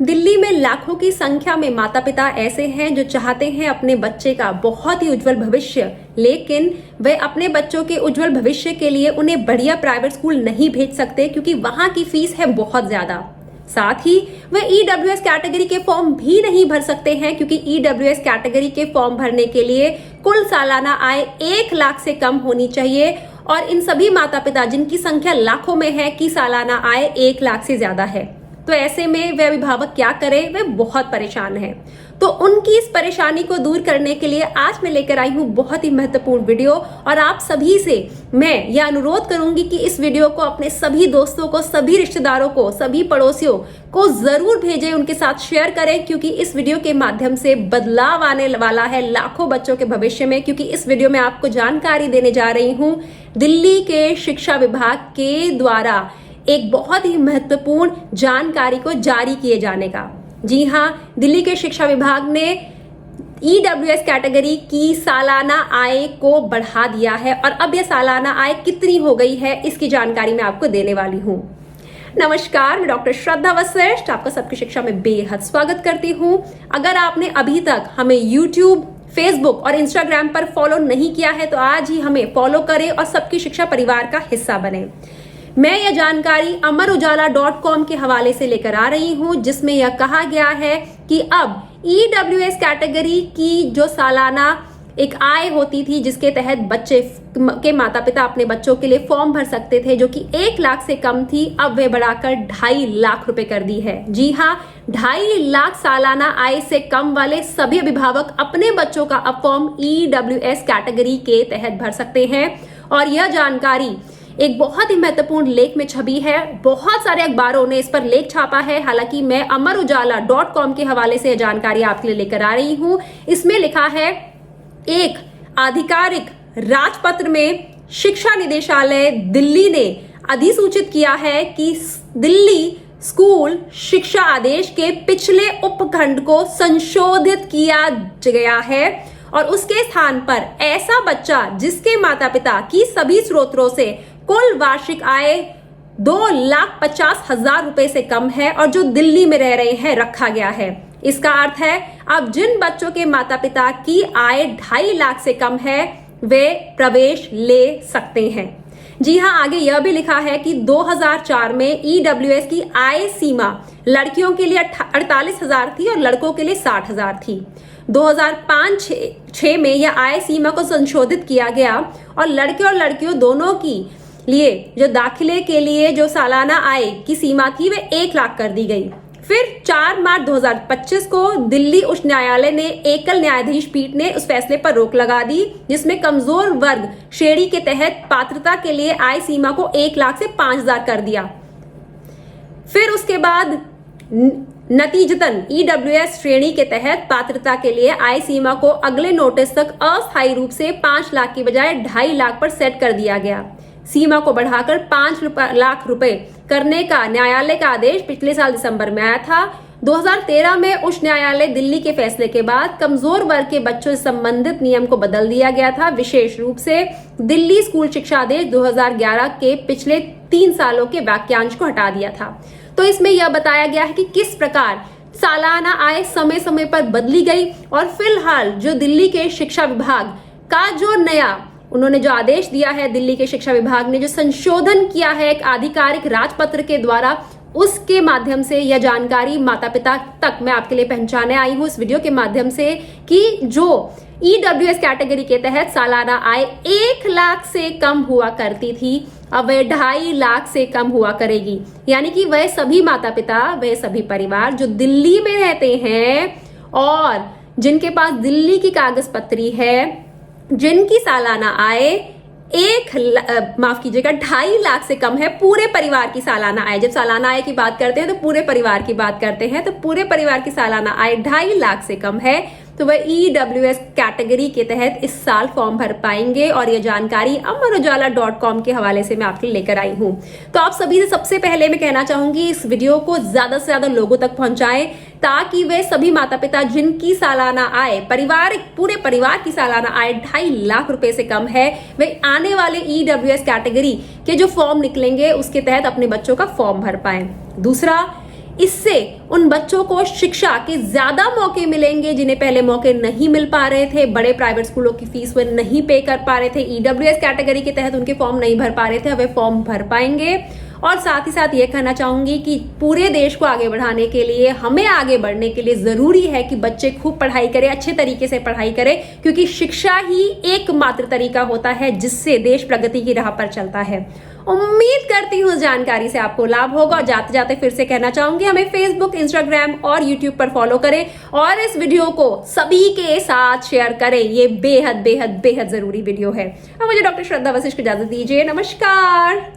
दिल्ली में लाखों की संख्या में माता पिता ऐसे हैं जो चाहते हैं अपने बच्चे का बहुत ही उज्जवल भविष्य, लेकिन वे अपने बच्चों के उज्जवल भविष्य के लिए उन्हें बढ़िया प्राइवेट स्कूल नहीं भेज सकते क्योंकि वहां की फीस है बहुत ज्यादा। साथ ही वे ईडब्ल्यूएस कैटेगरी के फॉर्म भी नहीं भर सकते हैं क्योंकि ईडब्ल्यूएस कैटेगरी के फॉर्म भरने के लिए कुल सालाना आय 1 लाख से कम होनी चाहिए और इन सभी माता पिता जिनकी संख्या लाखों में है कि सालाना आय 1 लाख से ज्यादा है। तो ऐसे में वे अभिभावक क्या करें, वे बहुत परेशान हैं। तो उनकी इस परेशानी को दूर करने के लिए आज मैं लेकर आई हूं बहुत ही महत्वपूर्ण वीडियो और आप सभी से मैं यह अनुरोध करूंगी कि इस वीडियो को अपने सभी दोस्तों को, सभी रिश्तेदारों को, सभी पड़ोसियों को जरूर भेजें, उनके साथ शेयर करें क्योंकि इस वीडियो के माध्यम से बदलाव आने वाला है लाखों बच्चों के भविष्य में। क्योंकि इस वीडियो में आपको जानकारी देने जा रही हूं दिल्ली के शिक्षा विभाग के द्वारा एक बहुत ही महत्वपूर्ण जानकारी को जारी किए जाने का। जी हां, दिल्ली के शिक्षा विभाग ने ईडब्ल्यूएस कैटेगरी की सालाना आय को बढ़ा दिया है और अब यह सालाना आय कितनी हो गई है इसकी जानकारी मैं आपको देने वाली हूं। नमस्कार, मैं डॉक्टर श्रद्धा वशिष्ठ आपका सबकी शिक्षा में बेहद स्वागत करती हूं। अगर आपने अभी तक हमें यूट्यूब, फेसबुक और इंस्टाग्राम पर फॉलो नहीं किया है तो आज ही हमें फॉलो करें और सबकी शिक्षा परिवार का हिस्सा बने। मैं यह जानकारी amarujala.com के हवाले से लेकर आ रही हूं जिसमें यह कहा गया है कि अब ईडब्ल्यूएस कैटेगरी की जो सालाना एक आय होती थी जिसके तहत बच्चे के माता पिता अपने बच्चों के लिए फॉर्म भर सकते थे जो कि 1 लाख से कम थी, अब वे बढ़ाकर 2.5 लाख रुपए कर दी है। जी हां, 2.5 लाख सालाना आय से कम वाले सभी अभिभावक अपने बच्चों का अब फॉर्म ईडब्ल्यूएस कैटेगरी के तहत भर सकते हैं और यह जानकारी एक बहुत ही महत्वपूर्ण लेख में छपी है। बहुत सारे अखबारों ने इस पर लेख छापा है, हालांकि मैं amarujala.com के हवाले से जानकारी आपके लिए लेकर आ रही हूं। इसमें लिखा है, एक आधिकारिक राजपत्र में शिक्षा निदेशालय दिल्ली ने अधिसूचित किया है कि दिल्ली स्कूल शिक्षा आदेश के पिछले उपखंड को संशोधित किया गया है और उसके स्थान पर ऐसा बच्चा जिसके माता पिता की सभी स्रोतों से कुल वार्षिक आय 2,50,000 रुपए से कम है और जो दिल्ली में रह रहे हैं रखा गया है। इसका अर्थ है अब जिन बच्चों के माता पिता की आय 2.5 लाख से कम है वे प्रवेश ले सकते हैं। जी हां, आगे यह भी लिखा है कि 2004 में ईडब्ल्यूएस की आय सीमा लड़कियों के लिए 48,000 थी और लड़कों के लिए 60,000 थी। 2005-6 में यह आय सीमा को संशोधित किया गया और लड़के और लड़कियों दोनों की लिए जो दाखिले के लिए जो सालाना आय की सीमा थी वे 1 लाख कर दी गई। फिर 4 मार्च 2025 को दिल्ली उच्च न्यायालय ने एकल न्यायाधीश पीठ ने उस फैसले पर रोक लगा दी जिसमें कमजोर वर्ग श्रेणी के तहत पात्रता के लिए आय सीमा को 1 लाख से 5,000 कर दिया। फिर उसके बाद नतीजतन ईडब्ल्यूएस श्रेणी के तहत पात्रता के लिए आय सीमा को अगले नोटिस तक अस्थायी रूप से 5 लाख की बजाय 2.5 लाख पर सेट कर दिया गया। सीमा को बढ़ाकर 5 लाख रुपए करने का न्यायालय का आदेश पिछले साल दिसंबर में आया था। 2013 में उच्च न्यायालय दिल्ली के फैसले के बाद कमजोर वर्ग के बच्चों से संबंधित नियम को बदल दिया गया था। विशेष रूप से दिल्ली स्कूल शिक्षा आदेश 2011 के पिछले 3 सालों के वाक्यांश को हटा दिया था। तो इसमें यह बताया गया है कि किस प्रकार सालाना आय समय समय पर बदली गई और फिलहाल जो दिल्ली के शिक्षा विभाग का जो नया उन्होंने जो आदेश दिया है, दिल्ली के शिक्षा विभाग ने जो संशोधन किया है एक आधिकारिक राजपत्र के द्वारा, उसके माध्यम से यह जानकारी माता पिता तक मैं आपके लिए पहुंचाने आई हूं इस वीडियो के माध्यम से कि जो ईडब्ल्यूएस कैटेगरी के तहत सालाना आय 1 लाख से कम हुआ करती थी अब वह 2.5 लाख से कम हुआ करेगी। यानी कि वह सभी माता पिता, वह सभी परिवार जो दिल्ली में रहते हैं और जिनके पास दिल्ली की कागज पत्री है, जिनकी सालाना आय 2.5 लाख से कम है, पूरे परिवार की सालाना आय, जब सालाना आय की बात करते हैं तो पूरे परिवार की बात करते हैं, तो पूरे परिवार की सालाना आय 2.5 लाख से कम है तो वह ईडब्ल्यूएस कैटेगरी के तहत इस साल फॉर्म भर पाएंगे और यह जानकारी amarujala.com के हवाले से मैं आपके लिए लेकर आई हूं। तो आप सभी से सबसे पहले मैं कहना चाहूंगी इस वीडियो को ज्यादा से ज्यादा लोगों तक पहुंचाएं ताकि वे सभी माता पिता जिनकी सालाना आय पूरे परिवार की सालाना आय 2.5 लाख रुपए से कम है, वे आने वाले ईडब्ल्यूएस कैटेगरी के जो फॉर्म निकलेंगे उसके तहत अपने बच्चों का फॉर्म भर पाएं। दूसरा, इससे उन बच्चों को शिक्षा के ज्यादा मौके मिलेंगे जिन्हें पहले मौके नहीं मिल पा रहे थे। बड़े प्राइवेट स्कूलों की फीस वे नहीं पे कर पा रहे थे, ईडब्ल्यूएस कैटेगरी के तहत उनके फॉर्म नहीं भर पा रहे थे, अब वे फॉर्म भर पाएंगे। और साथ ही साथ ये कहना चाहूंगी कि पूरे देश को आगे बढ़ाने के लिए, हमें आगे बढ़ने के लिए जरूरी है कि बच्चे खूब पढ़ाई करें, अच्छे तरीके से पढ़ाई करें, क्योंकि शिक्षा ही एकमात्र तरीका होता है जिससे देश प्रगति की राह पर चलता है। उम्मीद करती हूँ जानकारी से आपको लाभ होगा। और जाते जाते फिर से कहना चाहूंगी, हमें फेसबुक, इंस्टाग्राम और यूट्यूब पर फॉलो करें और इस वीडियो को सभी के साथ शेयर करें। ये बेहद बेहद बेहद जरूरी वीडियो है। अब मुझे डॉक्टर श्रद्धा वशिष्ठ को इजाजत दीजिए। नमस्कार।